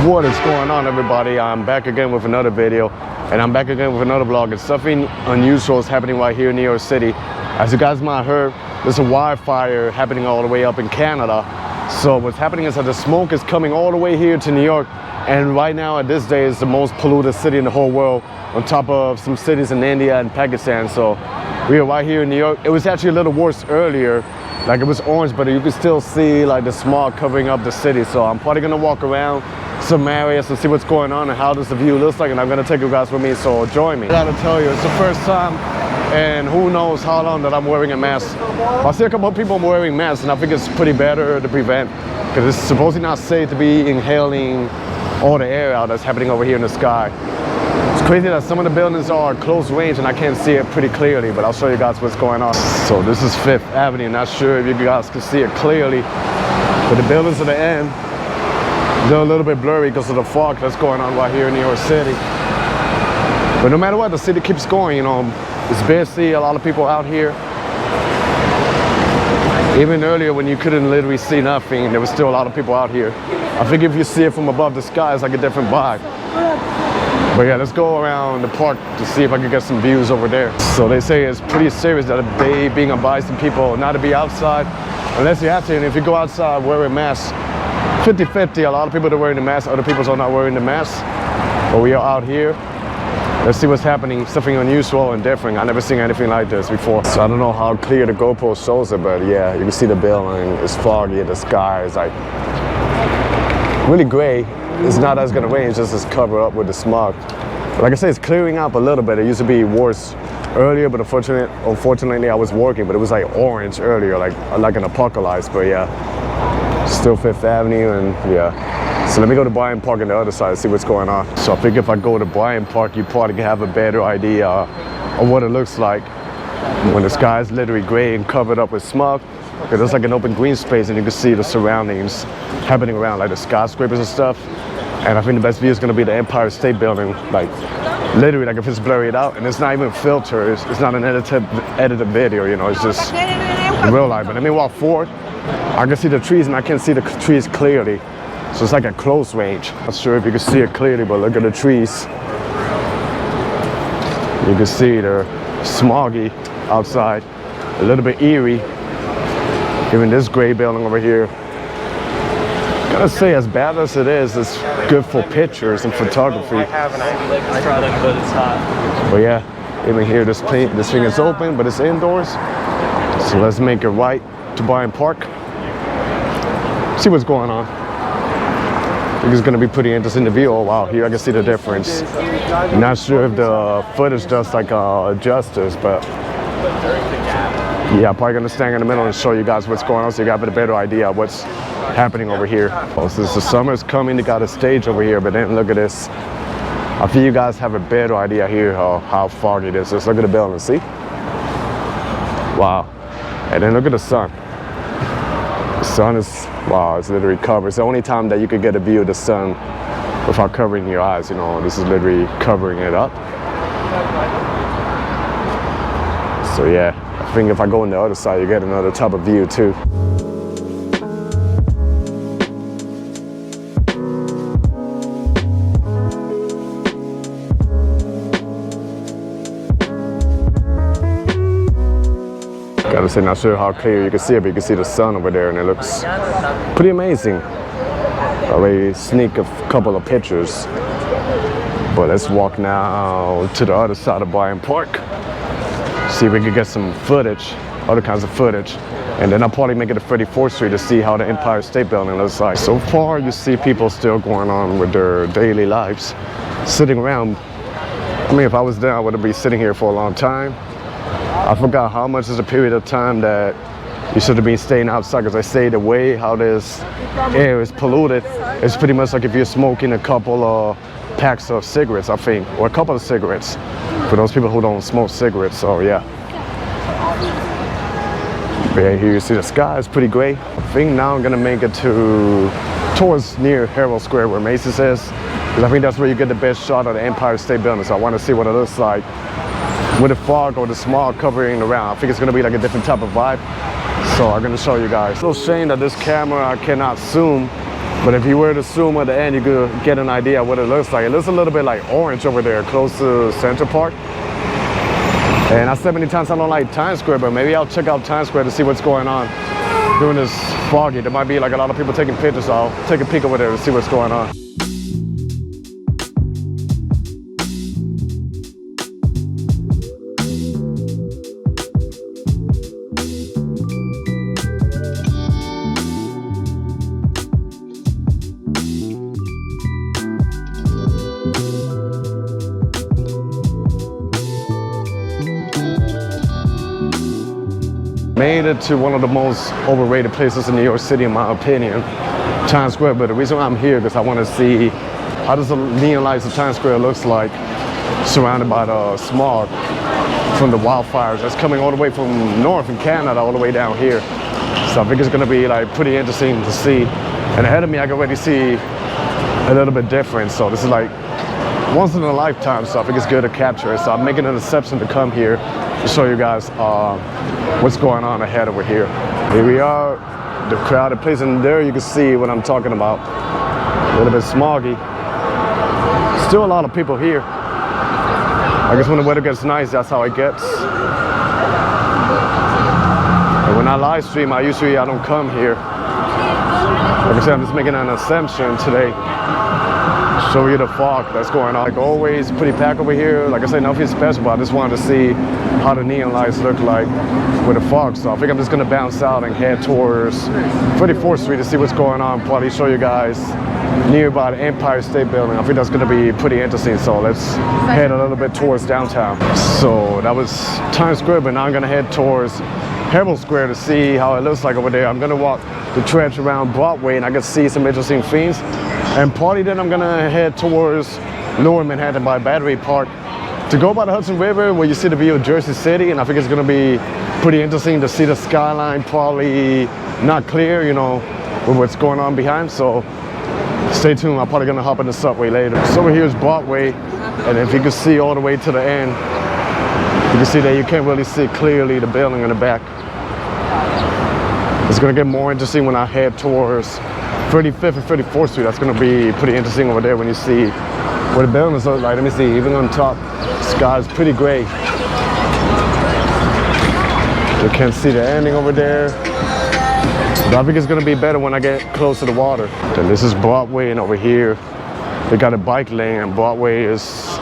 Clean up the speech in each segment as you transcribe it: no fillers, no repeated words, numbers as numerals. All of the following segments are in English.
What is going on, everybody? I'm back again with another video, and I'm back again with another vlog. And something unusual is happening right here in New York City. As you guys might have heard, there's a wildfire happening all the way up in Canada. So what's happening is that the smoke is coming all the way here to New York, and right now at this day is the most polluted city in the whole world, on top of some cities in India and Pakistan. So we are right here in New York. It was actually a little worse earlier. Like, it was orange, but you can still see like the smog covering up the city. So I'm probably gonna walk around some areas and see what's going on and how does the view looks like, and I'm gonna take you guys with me, so join me. I gotta tell you, it's the first time and who knows how long that I'm wearing a mask. I see a couple of people wearing masks, and I think it's pretty better to prevent, because it's supposedly not safe to be inhaling all the air out that's happening over here in the sky. It's crazy that some of the buildings are close range and I can't see it pretty clearly, but I'll show you guys what's going on. So this is 5th Avenue. Not sure if you guys can see it clearly, but the buildings at the end, they're a little bit blurry because of the fog that's going on right here in New York City. But no matter what, the city keeps going, you know. It's busy, a lot of people out here. Even earlier when you couldn't literally see nothing, there was still a lot of people out here. I think if you see it from above the sky, it's like a different vibe. But yeah, let's go around the park to see if I can get some views over there. So they say it's pretty serious that they being advising people not to be outside unless you have to. And if you go outside wearing masks, 50-50, a lot of people are wearing the mask, other people are not wearing the mask. But we are out here. Let's see what's happening, something unusual and different. I've never seen anything like this before. So I don't know how clear the GoPro shows it, but yeah, you can see the building. It's foggy, the sky is like really gray. It's not as gonna rain, it's just covered up with the smog. But like I said, it's clearing up a little bit. It used to be worse earlier, but unfortunately I was working, but it was like orange earlier, like an apocalypse. But yeah, still 5th Avenue, and yeah. So let me go to Bryant Park on the other side and see what's going on. So I think if I go to Bryant Park, you probably can have a better idea of what it looks like when the sky is literally gray and covered up with smog. Because there's like an open green space and you can see the surroundings happening around, like the skyscrapers and stuff. And I think the best view is gonna be the Empire State Building, like literally, like if it's blurred out and it's not even filtered, it's not an edited video, you know, it's just real life. But let me walk forward. I can see the trees and I can't see the trees clearly. So it's like a close range. Not sure if you can see it clearly, but look at the trees. You can see they're smoggy outside, a little bit eerie. Even this gray building over here. Gotta say, as bad as it is, it's good for pictures and photography. I have an Ivy product, but it's hot. But yeah, even here, this thing is open, but it's indoors. So let's make it right to Bryant Park. See what's going on. I think it's gonna be pretty interesting to view. Oh wow, here I can see the difference. Not sure if the footage does like justice, but yeah, I'm probably gonna stand in the middle and show you guys what's going on so you got a better idea of what's happening over here. Oh, since the summer's coming, they got a stage over here, but then look at this. I feel you guys have a better idea here how foggy it is. Just look at the building, see? Wow. And then look at the sun. The sun is, wow, it's literally covered. It's the only time that you could get a view of the sun without covering your eyes, you know. This is literally covering it up. So yeah, I think if I go on the other side, you get another type of view too. Gotta say, not sure how clear you can see it, but you can see the sun over there, and it looks pretty amazing. I'll maybe sneak a couple of pictures. But let's walk now to the other side of Bryant Park. See if we can get some footage, other kinds of footage. And then I'll probably make it to 34th Street to see how the Empire State Building looks like. So far, you see people still going on with their daily lives, sitting around. I mean, if I was there, I would be sitting here for a long time. I forgot how much is the period of time that you should have been staying outside, because I say the way how this air is polluted, it's pretty much like if you're smoking a couple of packs of cigarettes, I think, or a couple of cigarettes, for those people who don't smoke cigarettes. So yeah. But yeah, here you see the sky is pretty gray. I think now I'm gonna make it towards near Herald Square where Macy's is, because I think that's where you get the best shot of the Empire State Building. So I want to see what it looks like with the fog or the smog covering around. I think it's gonna be like a different type of vibe. So I'm gonna show you guys. It's a little shame that this camera I cannot zoom But if you were to zoom at the end, you could get an idea of what it looks like. It looks a little bit like orange over there, close to Central Park. And I said many times I don't like Times Square, but maybe I'll check out Times Square to see what's going on during this foggy. There might be like a lot of people taking pictures, so I'll take a peek over there to see what's going on. Made it to one of the most overrated places in New York City, in my opinion, Times Square. But the reason why I'm here is because I want to see how does the neon lights of Times Square looks like, surrounded by the smog from the wildfires that's coming all the way from north in Canada all the way down here. So I think it's going to be like pretty interesting to see. And ahead of me, I can already see a little bit different. So this is like once in a lifetime. So I think it's good to capture it. So I'm making an exception to come here to show you guys what's going on ahead over here. Here we are, the crowded place, and there you can see what I'm talking about. A little bit smoggy. Still a lot of people here. I guess when the weather gets nice, that's how it gets. And when I live stream, I don't come here. Like I said, I'm just making an assumption today. Show you the fog that's going on. Like always, pretty packed over here. Like I said, nothing special, but I just wanted to see how the neon lights look like with the fog. So I think I'm just gonna bounce out and head towards 34th Street to see what's going on. Probably show you guys nearby the Empire State Building. I think that's gonna be pretty interesting. So let's head a little bit towards downtown. So that was Times Square, but now I'm gonna head towards Herald Square to see how it looks like over there. I'm gonna walk the trench around Broadway and I can see some interesting things. And probably then I'm gonna head towards Lower Manhattan by Battery Park to go by the Hudson River where you see the view of Jersey City. And I think it's gonna be pretty interesting to see the skyline, probably not clear, you know, with what's going on behind. So stay tuned, I'm probably gonna hop in the subway later. So over here is Broadway, and if you can see all the way to the end, you can see that you can't really see clearly the building in the back. It's gonna get more interesting when I head towards 35th and 34th Street. That's gonna be pretty interesting over there when you see what the buildings look like. Let me see, even on top, the sky's pretty gray. You can't see the ending over there. But I think it's gonna be better when I get close to the water. Then this is Broadway, and over here, they got a bike lane, and Broadway is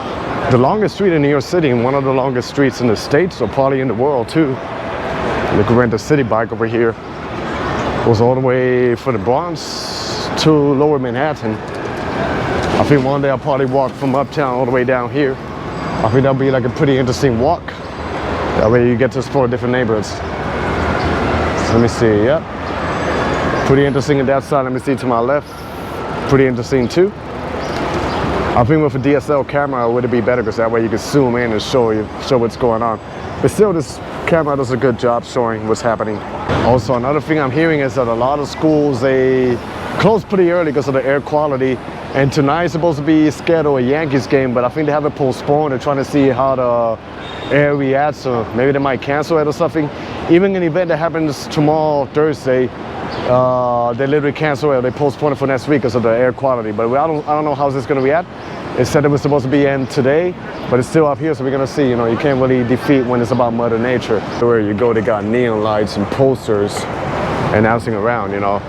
the longest street in New York City and one of the longest streets in the States, or probably in the world too. You can rent a city bike over here. Goes all the way from the Bronx to Lower Manhattan. I think one day I'll probably walk from uptown all the way down here. I think that'll be like a pretty interesting walk. That way you get to explore different neighborhoods. So let me see, yep. Pretty interesting on that side. Let me see to my left. Pretty interesting too. I think with a DSL camera, would it be better because that way you can zoom in and show what's going on. But still, this camera does a good job showing what's happening. Also, another thing I'm hearing is that a lot of schools, they close pretty early because of the air quality. And tonight is supposed to be scheduled a Yankees game, but I think they have it postponed. They're trying to see how the air reacts, so maybe they might cancel it or something. Even an event that happens tomorrow, Thursday, they literally cancel it. They postpone it for next week because of the air quality. But I don't know how this is going to react. It said it was supposed to be in today, but it's still up here, so we're gonna see. You know, you can't really defeat when it's about Mother Nature. Where you go, they got neon lights and posters announcing around, you know.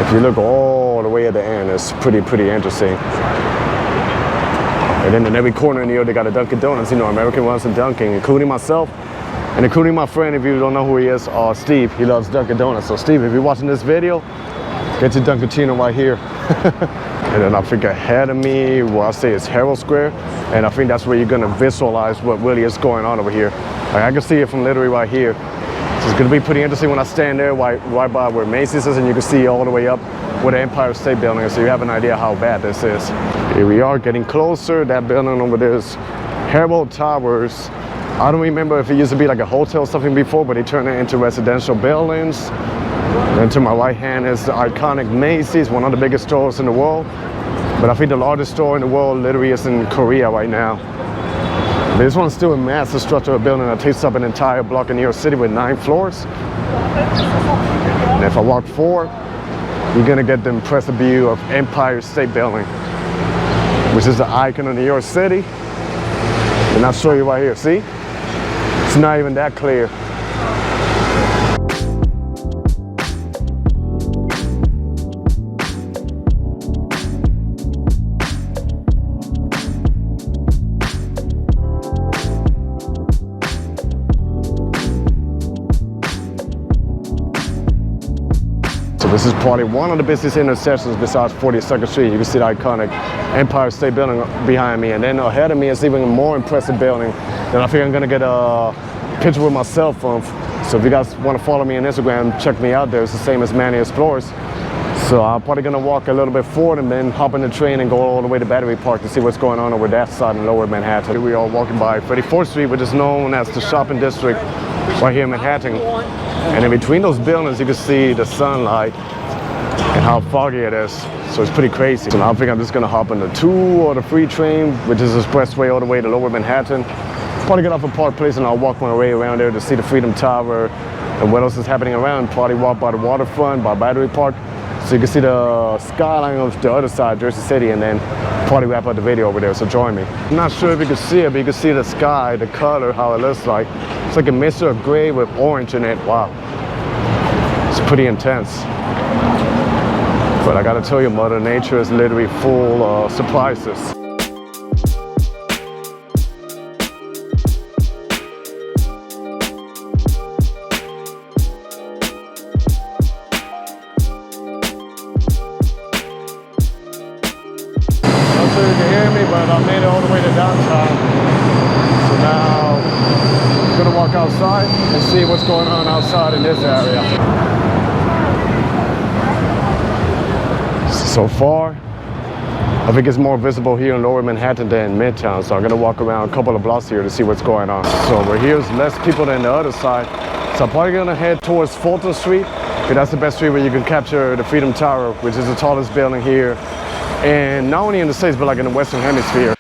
If you look all the way at the end, it's pretty interesting. And then in every corner in New York, they got a Dunkin' Donuts. You know, American wants a Dunkin', including myself, and including my friend, if you don't know who he is, Steve. He loves Dunkin' Donuts. So Steve, if you're watching this video, get your Dunkin' right here. And then I think ahead of me, where I say is Herald Square, and I think that's where you're gonna visualize what really is going on over here. Like, I can see it from literally right here. So it's gonna be pretty interesting when I stand there right by where Macy's is, and you can see all the way up where the Empire State Building is, so you have an idea how bad this is. Here we are getting closer. That building over there is Herald Towers. I don't remember if it used to be like a hotel or something before, but they turned it into residential buildings. And to my right hand is the iconic Macy's, one of the biggest stores in the world. But I think the largest store in the world literally is in Korea right now. This one's still a massive structural building that takes up an entire block in New York City with 9 floors. And if I walk forward, you're gonna get the impressive view of Empire State Building, which is the icon of New York City. And I'll show you right here, see? It's not even that clear. This is probably one of the busiest intersections besides 42nd Street. You can see the iconic Empire State Building behind me. And then ahead of me is even a more impressive building that I think I'm gonna get a picture with my cell phone. So if you guys wanna follow me on Instagram, check me out there. It's the same as Manny Explores. So I'm probably gonna walk a little bit forward and then hop in the train and go all the way to Battery Park to see what's going on over that side in Lower Manhattan. Here we are walking by 34th Street, which is known as the shopping district right here in Manhattan. And in between those buildings, you can see the sunlight and how foggy it is. So it's pretty crazy. So now I think I'm just gonna hop on the 2 or the 3 train, which is expressway all the way to Lower Manhattan. Probably get off at Park Place and I'll walk my way around there to see the Freedom Tower and what else is happening around. Probably walk by the waterfront, by Battery Park, so you can see the skyline of the other side, Jersey City, and then probably wrap up the video over there, so join me. I'm not sure if you can see it, but you can see the sky, the color, how it looks like. It's like a mixture of gray with orange in it. Wow. It's pretty intense. But I gotta tell you, Mother Nature is literally full of surprises. I'm not sure you can hear me, but I made it all the way to downtown. So now I'm gonna walk outside and see what's going on outside in this area. So far, I think it's more visible here in Lower Manhattan than Midtown, so I'm gonna walk around a couple of blocks here to see what's going on. So over here is less people than the other side, so I'm probably gonna head towards Fulton Street, because that's the best street where you can capture the Freedom Tower, which is the tallest building here, and not only in the States, but like in the Western Hemisphere.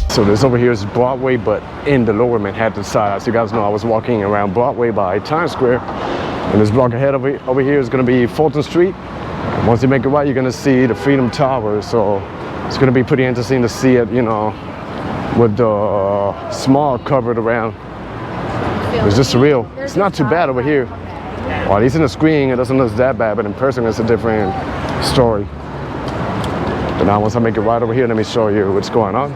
So this over here is Broadway, but in the Lower Manhattan side. As you guys know, I was walking around Broadway by Times Square, and this block ahead over here is gonna be Fulton Street. And once you make it right, you're gonna see the Freedom Tower. So it's gonna be pretty interesting to see it, you know, with the smog covered around. It's just surreal. It's not too bad over here. Well, at least in the screen, it doesn't look that bad, but in person, it's a different story. But now once I make it right over here, let me show you what's going on.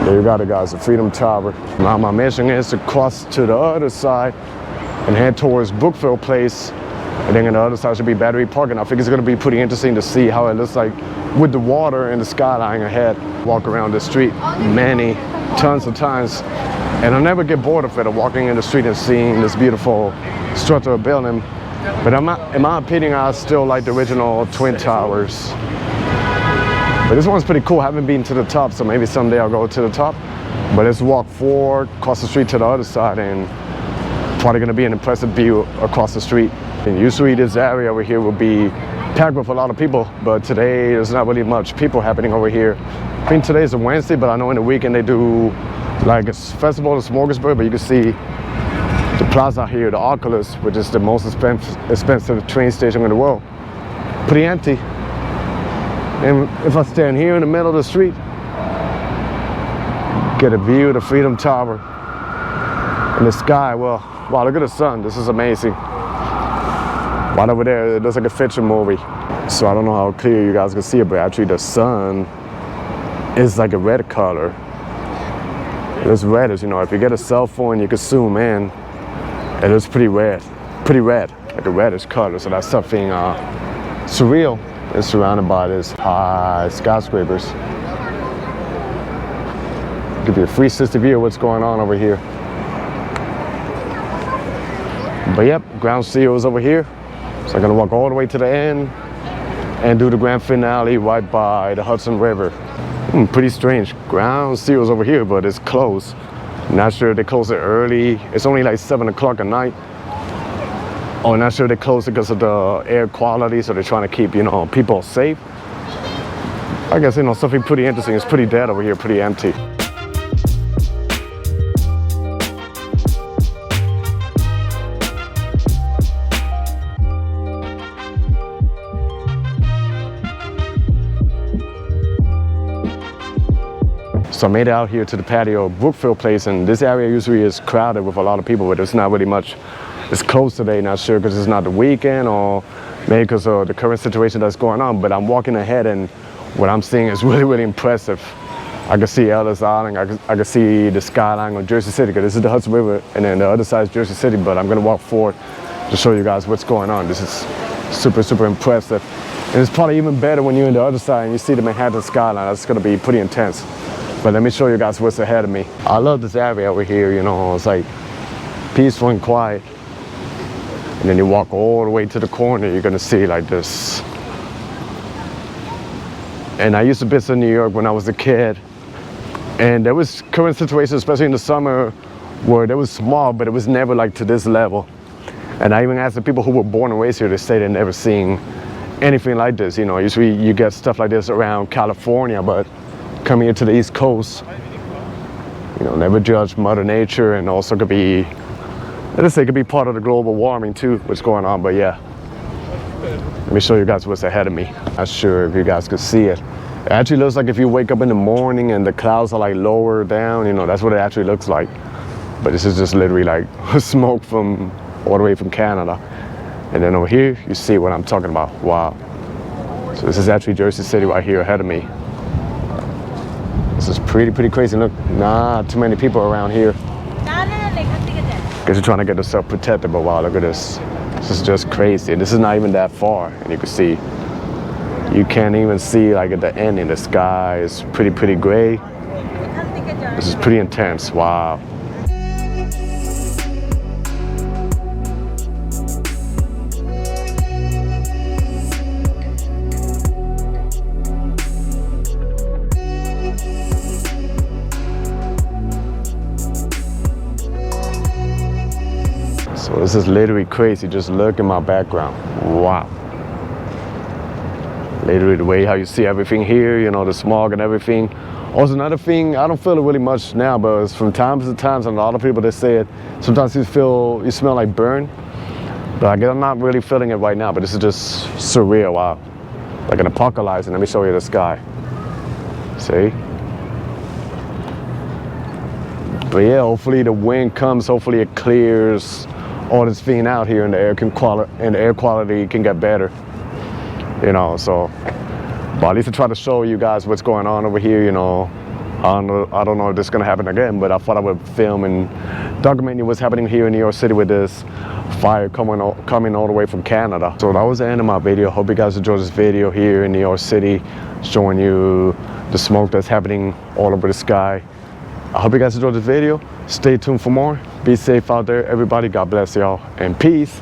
There you got it, guys, the Freedom Tower. Now my mission is to cross to the other side and head towards Brookfield Place, and then on the other side should be Battery Park. And I think it's gonna be pretty interesting to see how it looks like with the water and the skyline ahead. Walk around the street tons of times, and I'll never get bored of it, of walking in the street and seeing this beautiful structural building. But in my opinion, I still like the original Twin Towers. But this one's pretty cool. I haven't been to the top, so maybe someday I'll go to the top. But let's walk forward, across the street to the other side, and probably gonna be an impressive view across the street. And usually this area over here will be packed with a lot of people, but today there's not really much people happening over here. I think today's a Wednesday, but I know in the weekend they do like a festival in Smorgasburg, but you can see the plaza here, the Oculus, which is the most expensive train station in the world. Pretty empty. And if I stand here in the middle of the street, get a view of the Freedom Tower and the sky, well, wow, look at the sun. This is amazing. Right over there, it looks like a fiction movie. So I don't know how clear you guys can see it, but actually the sun is like a red color. It's reddish, you know. If you get a cell phone, you can zoom in. It is pretty red, like a reddish color. So that's something surreal. It's surrounded by this high skyscrapers. Give you a 360 view of what's going on over here. But yep, ground zero is over here. So I'm gonna walk all the way to the end and do the grand finale right by the Hudson River. Pretty strange. Ground zero is over here, but it's closed. Not sure if they close it early. It's only like 7 o'clock at night. Oh, not sure they close it because of the air quality, so they're trying to keep, you know, people safe. I guess, you know, something pretty interesting. It's pretty dead over here, pretty empty. So I made it out here to the patio of Brookfield Place, and this area usually is crowded with a lot of people, but there's not really much. It's closed today, not sure because it's not the weekend or maybe because of the current situation that's going on, but I'm walking ahead and what I'm seeing is really, really impressive. I can see Ellis Island, I can see the skyline of Jersey City, because this is the Hudson River, and then the other side is Jersey City, but I'm gonna walk forward to show you guys what's going on. This is super, super impressive. And it's probably even better when you're on the other side and you see the Manhattan skyline. That's gonna be pretty intense. But let me show you guys what's ahead of me. I love this area over here, you know, it's like peaceful and quiet. And then you walk all the way to the corner, you're gonna see like this. And I used to visit New York when I was a kid. And there was current situations, especially in the summer, where there was smog, but it was never like to this level. And I even asked the people who were born and raised here, they say they've never seen anything like this. You know, usually you get stuff like this around California, but coming here to the East Coast, you know, never judge Mother Nature, and also could be, let's say, it could be part of the global warming too, what's going on. But yeah, let me show you guys what's ahead of me. Not sure if you guys could see it. It actually looks like if you wake up in the morning and the clouds are like lower down, you know, that's what it actually looks like. But this is just literally like smoke from all the way from Canada. And then over here, you see what I'm talking about. Wow. So this is actually Jersey City right here ahead of me. This is pretty crazy. Look, not too many people around here. Guess you're trying to get yourself protected, but wow, look at this. This is just crazy. And this is not even that far. And you can see, you can't even see like at the end in the sky. It's pretty gray. This is pretty intense. Wow. So this is literally crazy. Just look at my background. Wow. Literally the way how you see everything here, you know, the smog and everything. Also another thing, I don't feel it really much now, but it's from time to time, and a lot of people that say it, sometimes you smell like burn. But I guess I'm not really feeling it right now, but this is just surreal. Wow. Like an apocalypse. And let me show you the sky. See? But yeah, hopefully the wind comes, hopefully it clears all this thing out here, and the air quality can get better, you know. So, but at least I try to show you guys what's going on over here, you know. I don't know if this is gonna happen again, but I thought I would film and document what's happening here in New York City with this fire coming all the way from Canada. So that was the end of my video. Hope you guys enjoyed this video here in New York City, showing you the smoke that's happening all over the sky. I hope you guys enjoyed this video. Stay tuned for more. Be safe out there, everybody. God bless y'all, and peace.